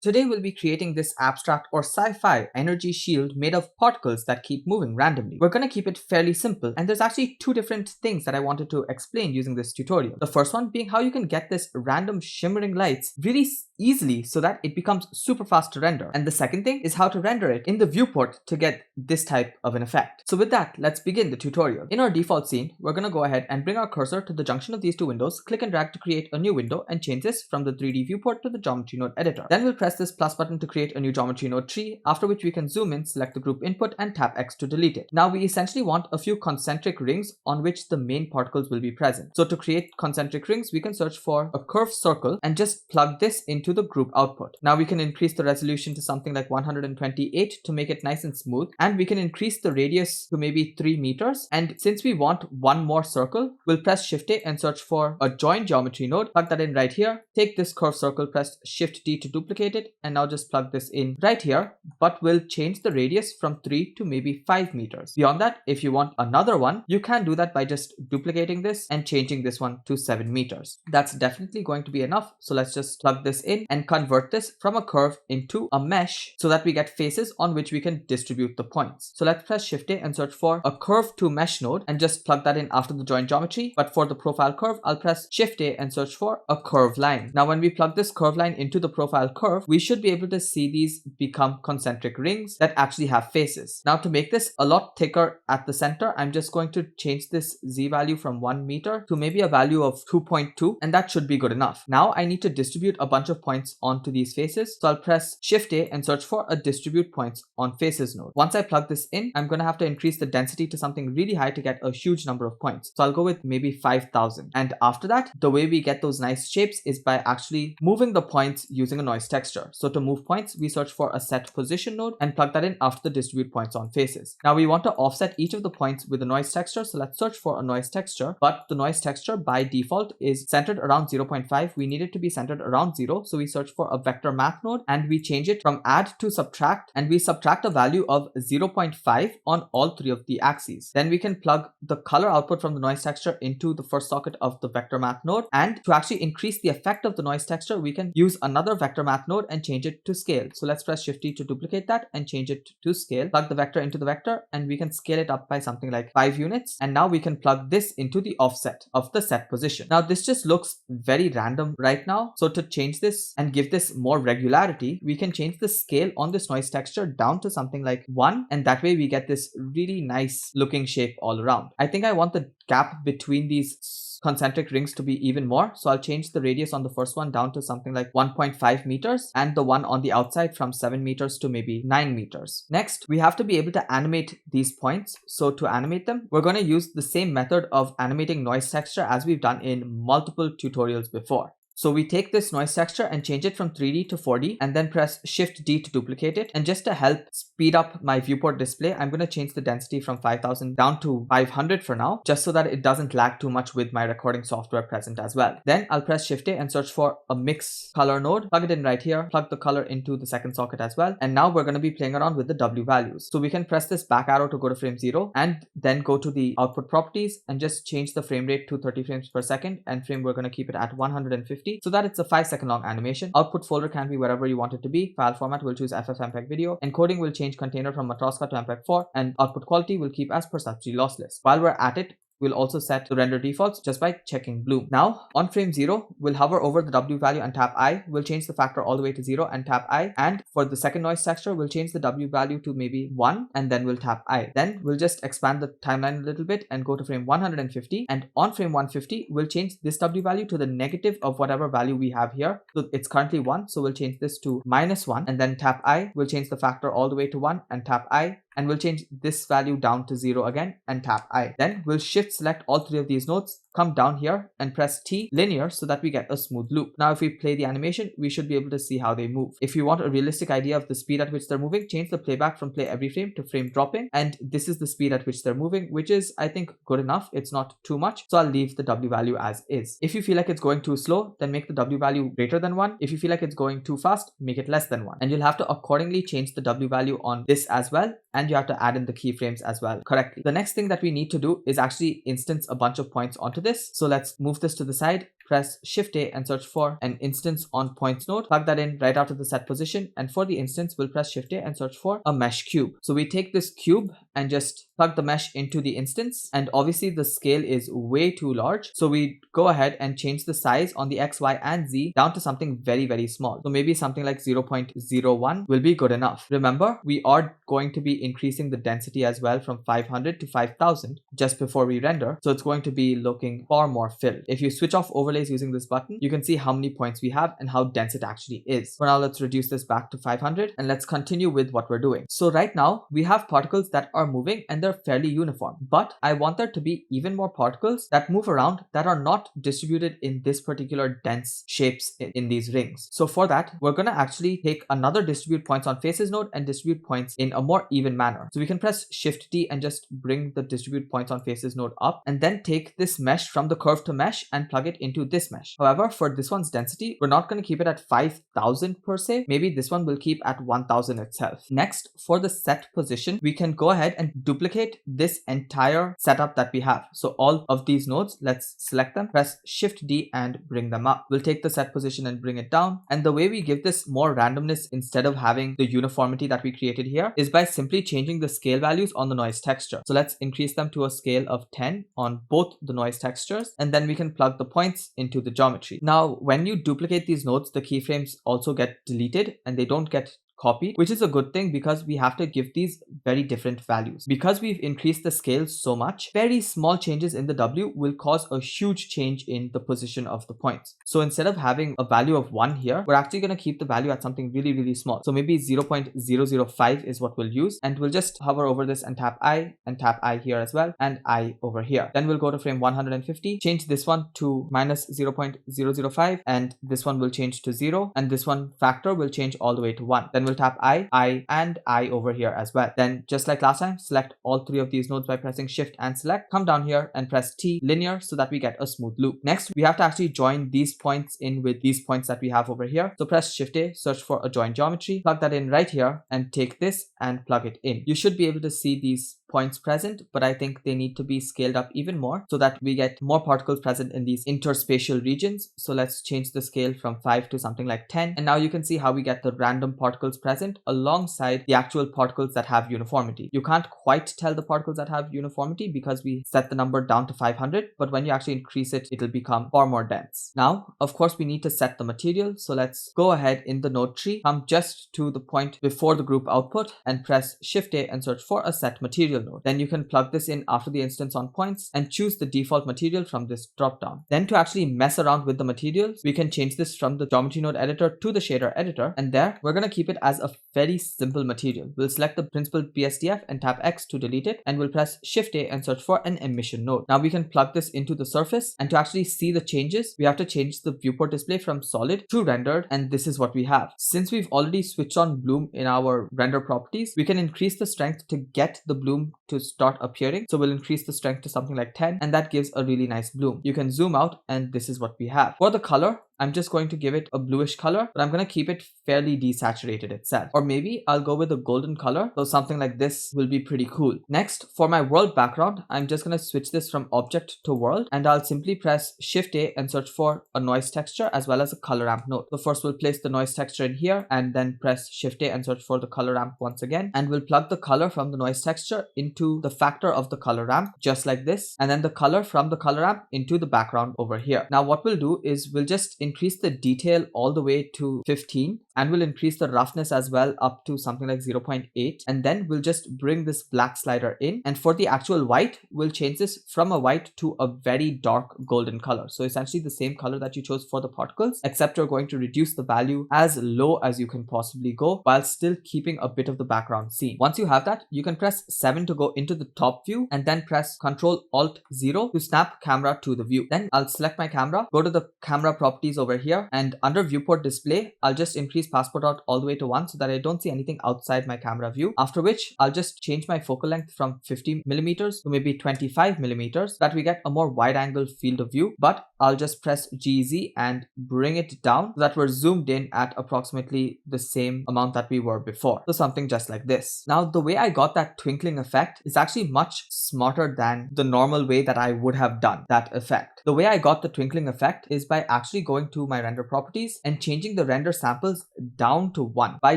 Today we'll be creating this abstract or sci-fi energy shield made of particles that keep moving randomly. We're going to keep it fairly simple, and there's actually two different things that I wanted to explain using this tutorial. The first one being how you can get this random shimmering lights really easily so that it becomes super fast to render. And the second thing is how to render it in the viewport to get this type of an effect. So with that, let's begin the tutorial. In our default scene, we're going to go ahead and bring our cursor to the junction of these two windows, click and drag to create a new window, and change this from the 3D viewport to the geometry node editor. Then we'll press this plus button to create a new geometry node tree, after which we can zoom in, select the group input, and tap X to delete it. Now we essentially want a few concentric rings on which the main particles will be present. So to create concentric rings, we can search for a curved circle and just plug this into the group output. Now we can increase the resolution to something like 128 to make it nice and smooth, and we can increase the radius to maybe 3 meters. And since we want one more circle, we'll press Shift A and search for a join geometry node, plug that in right here, take this curved circle, press Shift D to duplicate it, and now just plug this in right here, but we'll change the radius from 3 to maybe 5 meters. Beyond that, if you want another one, you can do that by just duplicating this and changing this one to 7 meters. That's definitely going to be enough. So let's just plug this in and convert this from a curve into a mesh so that we get faces on which we can distribute the points. So let's press Shift A and search for a curve to mesh node and just plug that in after the join geometry. But for the profile curve, I'll press Shift A and search for a curve line. Now when we plug this curve line into the profile curve, we should be able to see these become concentric rings that actually have faces. Now to make this a lot thicker at the center, I'm just going to change this Z value from 1 meter to maybe a value of 2.2, and that should be good enough. Now I need to distribute a bunch of points onto these faces. So I'll press Shift A and search for a distribute points on faces node. Once I plug this in, I'm going to have to increase the density to something really high to get a huge number of points. So I'll go with maybe 5,000. And after that, the way we get those nice shapes is by actually moving the points using a noise texture. So to move points, we search for a set position node and plug that in after the distribute points on faces. Now we want to offset each of the points with a noise texture. So let's search for a noise texture, but the noise texture by default is centered around 0.5. We need it to be centered around 0. So we search for a vector math node and we change it from add to subtract, and we subtract a value of 0.5 on all three of the axes. Then we can plug the color output from the noise texture into the first socket of the vector math node. And to actually increase the effect of the noise texture, we can use another vector math node and change it to scale. So let's press Shift T to duplicate that and change it to scale. Plug the vector into the vector and we can scale it up by something like 5 units. And now we can plug this into the offset of the set position. Now this just looks very random right now. So to change this and give this more regularity, we can change the scale on this noise texture down to something like 1, and that way we get this really nice looking shape all around. I think I want the gap between these concentric rings to be even more, so I'll change the radius on the first one down to something like 1.5 meters and the one on the outside from 7 meters to maybe 9 meters. Next, we have to be able to animate these points. So to animate them, we're going to use the same method of animating noise texture as we've done in multiple tutorials before. So we take this noise texture and change it from 3D to 4D and then press Shift D to duplicate it. And just to help speed up my viewport display, I'm going to change the density from 5000 down to 500 for now, just so that it doesn't lag too much with my recording software present as well. Then I'll press Shift A and search for a mix color node, plug it in right here, plug the color into the second socket as well. And now we're going to be playing around with the W values. So we can press this back arrow to go to frame 0 and then go to the output properties and just change the frame rate to 30 frames per second, and frame we're going to keep it at 150. So that it's a 5-second long animation. Output folder can be wherever you want it to be. File format will choose FFmpeg video. Encoding will change container from Matroska to MPEG-4, and output quality will keep as perceptually lossless. While we're at it, we'll also set the render defaults just by checking bloom. Now on frame 0, we'll hover over the W value and tap I. We'll change the factor all the way to 0 and tap I. And for the second noise texture, we'll change the W value to maybe 1 and then we'll tap I. Then we'll just expand the timeline a little bit and go to frame 150. And on frame 150, we'll change this W value to the negative of whatever value we have here. So it's currently 1. So we'll change this to -1 and then tap I. We'll change the factor all the way to 1 and tap I. And we'll change this value down to 0 again and tap I. Then we'll shift select all three of these nodes, come down here and press T linear so that we get a smooth loop. Now if we play the animation, we should be able to see how they move. If you want a realistic idea of the speed at which they're moving, change the playback from play every frame to frame dropping. And this is the speed at which they're moving, which is, I think, good enough. It's not too much. So I'll leave the W value as is. If you feel like it's going too slow, then make the W value greater than 1. If you feel like it's going too fast, make it less than 1. And you'll have to accordingly change the W value on this as well. And you have to add in the keyframes as well correctly. The next thing that we need to do is actually instance a bunch of points onto this. So let's move this to the side, press Shift A and search for an instance on points node, plug that in right after the set position, and for the instance we'll press Shift A and search for a mesh cube. So we take this cube and just plug the mesh into the instance, and obviously the scale is way too large, so we go ahead and change the size on the X, Y and Z down to something very small. So maybe something like 0.01 will be good enough. Remember, we are going to be increasing the density as well from 500 to 5000 just before we render, so it's going to be looking far more filled. If you switch off overlays using this button, you can see how many points we have and how dense it actually is. For now, let's reduce this back to 500 and let's continue with what we're doing. So right now we have particles that are moving and they're fairly uniform, but I want there to be even more particles that move around that are not distributed in this particular dense shapes in these rings. So for that, we're going to actually take another distribute points on faces node and distribute points in a more even manner. So we can press Shift D and just bring the distribute points on faces node up, and then take this mesh from the curve to mesh and plug it into this mesh. However, for this one's density, we're not going to keep it at 5000 per se. Maybe this one will keep at 1000 itself. Next, for the set position, we can go ahead and duplicate this entire setup that we have. So all of these nodes, let's select them, press Shift D and bring them up. We'll take the set position and bring it down. And the way we give this more randomness instead of having the uniformity that we created here is by simply changing the scale values on the noise texture. So let's increase them to a scale of 10 on both the noise textures, and then we can plug the points into the geometry. Now, when you duplicate these nodes, the keyframes also get deleted and they don't get copied, which is a good thing because we have to give these very different values. Because we've increased the scale so much, very small changes in the W will cause a huge change in the position of the points. So instead of having a value of 1 here, we're actually going to keep the value at something really small. So maybe 0.005 is what we'll use, and we'll just hover over this and tap I here as well, and I over here. Then we'll go to frame 150, change this one to minus 0.005, and this one will change to 0, and this one factor will change all the way to 1. Then we'll tap I, and I over here as well. Then just like last time, select all 3 of these nodes by pressing Shift and select, come down here and press T linear so that we get a smooth loop. Next, we have to actually join these points in with these points that we have over here. So press Shift A, search for a join geometry, plug that in right here, and take this and plug it in. You should be able to see these points present, but I think they need to be scaled up even more so that we get more particles present in these interspatial regions. So let's change the scale from 5 to something like 10, and now you can see how we get the random particles present alongside the actual particles that have uniformity. You can't quite tell the particles that have uniformity because we set the number down to 500, but when you actually increase it, it'll become far more dense. Now, of course, we need to set the material, so let's go ahead in the node tree, come just to the point before the group output and press Shift A and search for a set material node. Then you can plug this in after the instance on points and choose the default material from this drop down. Then to actually mess around with the materials, we can change this from the geometry node editor to the shader editor, and there we're going to keep it as a very simple material. We'll select the principal BSDF and tap X to delete it, and we'll press Shift A and search for an emission node. Now we can plug this into the surface, and to actually see the changes, we have to change the viewport display from solid to rendered, and this is what we have. Since we've already switched on bloom in our render properties, we can increase the strength to get the bloom to start appearing. So we'll increase the strength to something like 10, and that gives a really nice bloom. You can zoom out, and this is what we have. For the color, I'm just going to give it a bluish color, but I'm going to keep it fairly desaturated itself. Or maybe I'll go with a golden color, so something like this will be pretty cool. Next, for my world background, I'm just going to switch this from object to world, and I'll simply press Shift A and search for a noise texture as well as a color ramp node. So first we'll place the noise texture in here, and then press Shift A and search for the color ramp once again, and we'll plug the color from the noise texture into the factor of the color ramp, just like this, and then the color from the color ramp into the background over here. Now what we'll do is we'll just increase the detail all the way to 15, and we'll increase the roughness as well up to something like 0.8, and then we'll just bring this black slider in, and for the actual white, we'll change this from a white to a very dark golden color. So essentially the same color that you chose for the particles, except you're going to reduce the value as low as you can possibly go while still keeping a bit of the background seen. Once you have that, you can press 7 to go into the top view, and then press Ctrl Alt 0 to snap camera to the view. Then I'll select my camera, go to the camera properties frames over here, and under viewport display, I'll just increase passport out all the way to 1 so that I don't see anything outside my camera view. After which, I'll just change my focal length from 50 millimeters to maybe 25 millimeters so that we get a more wide angle field of view. But I'll just press GZ and bring it down so that we're zoomed in at approximately the same amount that we were before. So something just like this. Now, the way I got that twinkling effect is actually much smarter than the normal way that I would have done that effect. The way I got the twinkling effect is by actually going to my render properties and changing the render samples down to 1. By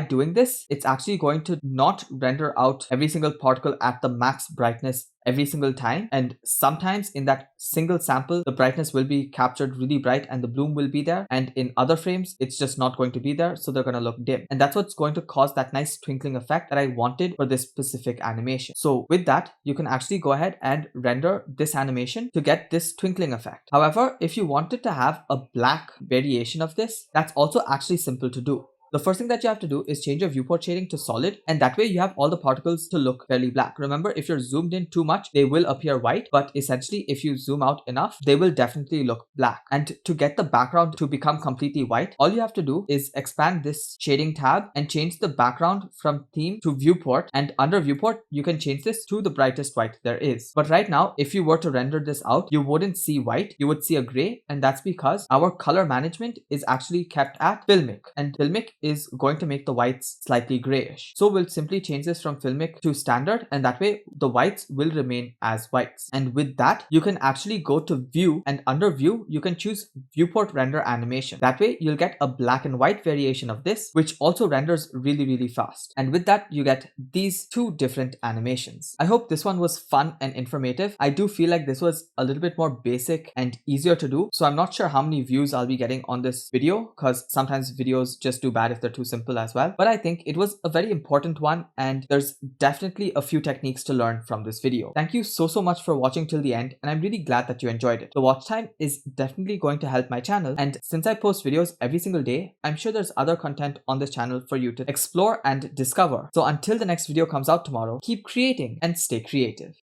doing this, it's actually going to not render out every single particle at the max brightness every single time, and sometimes in that single sample the brightness will be captured really bright and the bloom will be there, and in other frames it's just not going to be there, so they're going to look dim, and that's what's going to cause that nice twinkling effect that I wanted for this specific animation. So with that, you can actually go ahead and render this animation to get this twinkling effect. However, if you wanted to have a black variation of this, that's also actually simple to do. The first thing that you have to do is change your viewport shading to solid, and that way you have all the particles to look fairly black. Remember, if you're zoomed in too much, they will appear white, but essentially if you zoom out enough, they will definitely look black. And to get the background to become completely white, all you have to do is expand this shading tab and change the background from theme to viewport, and under viewport, you can change this to the brightest white there is. But right now, if you were to render this out, you wouldn't see white, you would see a gray, and that's because our color management is actually kept at filmic, and filmic is going to make the whites slightly grayish. So we'll simply change this from filmic to standard, and that way the whites will remain as whites. And with that, you can actually go to view, and under view, you can choose viewport render animation. That way you'll get a black and white variation of this, which also renders really fast. And with that, you get these two different animations. I hope this one was fun and informative. I do feel like this was a little bit more basic and easier to do. So I'm not sure how many views I'll be getting on this video, because sometimes videos just do bad if they're too simple as well. But I think it was a very important one, and there's definitely a few techniques to learn from this video. Thank you so much for watching till the end, and I'm really glad that you enjoyed it. The watch time is definitely going to help my channel, and since I post videos every single day, I'm sure there's other content on this channel for you to explore and discover. So until the next video comes out tomorrow, keep creating and stay creative.